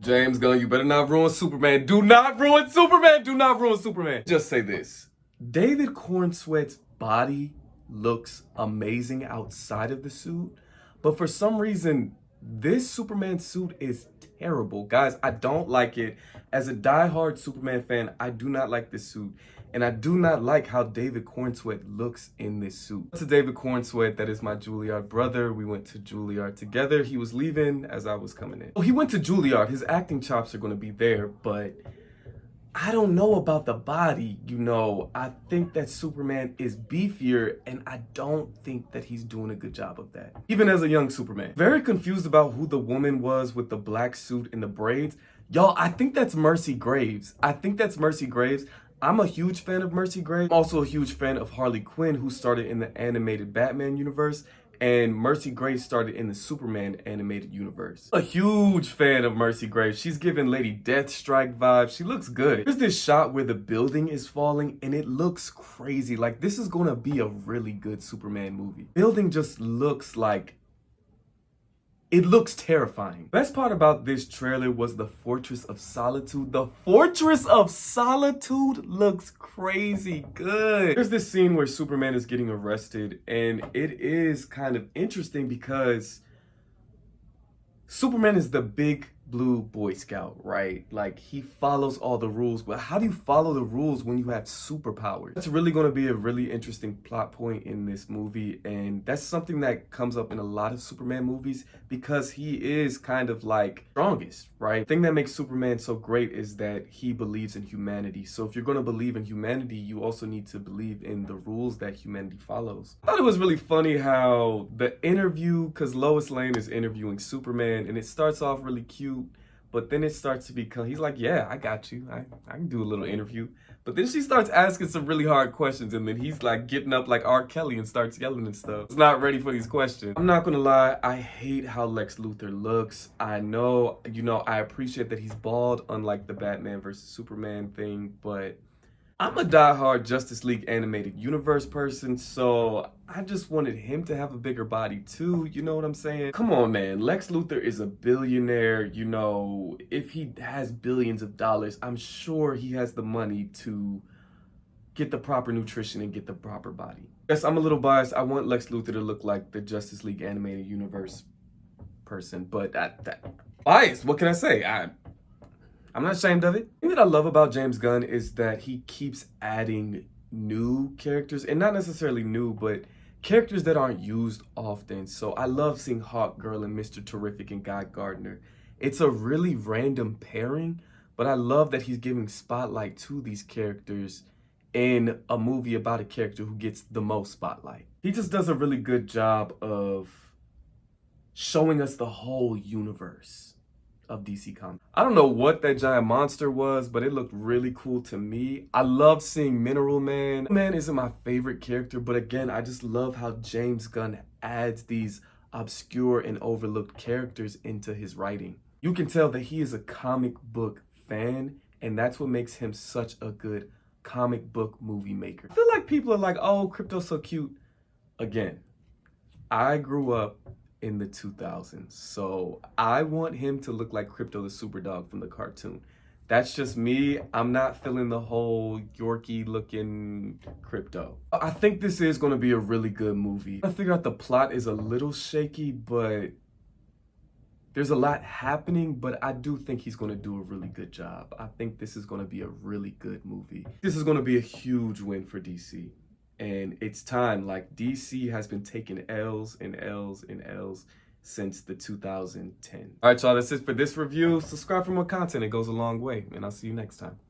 James Gunn, you better not ruin Superman. Do not ruin Superman. Do not ruin Superman. Just say this. David Corenswet's body looks amazing outside of the suit, but for some reason, this Superman suit is terrible. Guys, I don't like it. As a diehard Superman fan, I do not like this suit. And I do not like how David Corenswet looks in this suit. To David Corenswet, that is my Juilliard brother. We went to Juilliard together. He was leaving as I was coming in. Well, he went to Juilliard. His acting chops are going to be there, but I don't know about the body. I think that Superman is beefier, and I don't think that he's doing a good job of that. Even as a young Superman. Very confused about who the woman was with the black suit and the braids. Y'all, I think that's Mercy Graves. I'm a huge fan of Mercy Graves. I'm also a huge fan of Harley Quinn, who started in the animated Batman universe, and Mercy Graves started in the Superman animated universe. A huge fan of Mercy Graves. She's giving Lady Deathstrike vibes. She looks good. There's this shot where the building is falling, and it looks crazy. Like, this is gonna be a really good Superman movie. Building just looks like... it looks terrifying. Best part about this trailer was the Fortress of Solitude. The Fortress of Solitude looks crazy good. There's this scene where Superman is getting arrested, and it is kind of interesting because Superman is the big blue Boy Scout, right? Like, he follows all the rules, but how do you follow the rules when you have superpowers? That's really going to be a really interesting plot point in this movie, and that's something that comes up in a lot of Superman movies because he is kind of like strongest, right? The thing that makes Superman so great is that he believes in humanity. So if you're going to believe in humanity, you also need to believe in the rules that humanity follows. I thought it was really funny how the interview, because Lois Lane is interviewing Superman, and it starts off really cute, but then it starts to become, he's like, yeah, I got you. I can do a little interview. But then she starts asking some really hard questions, and then he's like getting up like R. Kelly and starts yelling and stuff. He's not ready for these questions. I'm not gonna lie, I hate how Lex Luthor looks. I know, I appreciate that he's bald, unlike the Batman versus Superman thing, but I'm a diehard Justice League animated universe person, so I just wanted him to have a bigger body too, you know what I'm saying? Come on, man, Lex Luthor is a billionaire, if he has billions of dollars, I'm sure he has the money to get the proper nutrition and get the proper body. Yes, I'm a little biased. I want Lex Luthor to look like the Justice League animated universe person, but biased, what can I say? I'm not ashamed of it. The thing that I love about James Gunn is that he keeps adding new characters, and not necessarily new, but characters that aren't used often. So I love seeing Hawkgirl and Mr. Terrific and Guy Gardner. It's a really random pairing, but I love that he's giving spotlight to these characters in a movie about a character who gets the most spotlight. He just does a really good job of showing us the whole universe of DC Comics. I don't know what that giant monster was, but it looked really cool to me. I love seeing Mineral Man. Man isn't my favorite character, but again, I just love how James Gunn adds these obscure and overlooked characters into his writing. You can tell that he is a comic book fan, and that's what makes him such a good comic book movie maker. I feel like people are like, oh, Crypto's so cute. Again, I grew up in the 2000s, so I want him to look like Crypto the Superdog from the cartoon. That's just me. I'm not feeling the whole Yorkie looking Crypto. I think this is going to be a really good movie. I figure out the plot is a little shaky, but there's a lot happening, but I do think he's going to do a really good job. I think this is going to be a really good movie. This is going to be a huge win for DC. And it's time. Like, DC has been taking L's and L's and L's since the 2010. All right, y'all, that's it for this review. Subscribe for more content. It goes a long way. And I'll see you next time.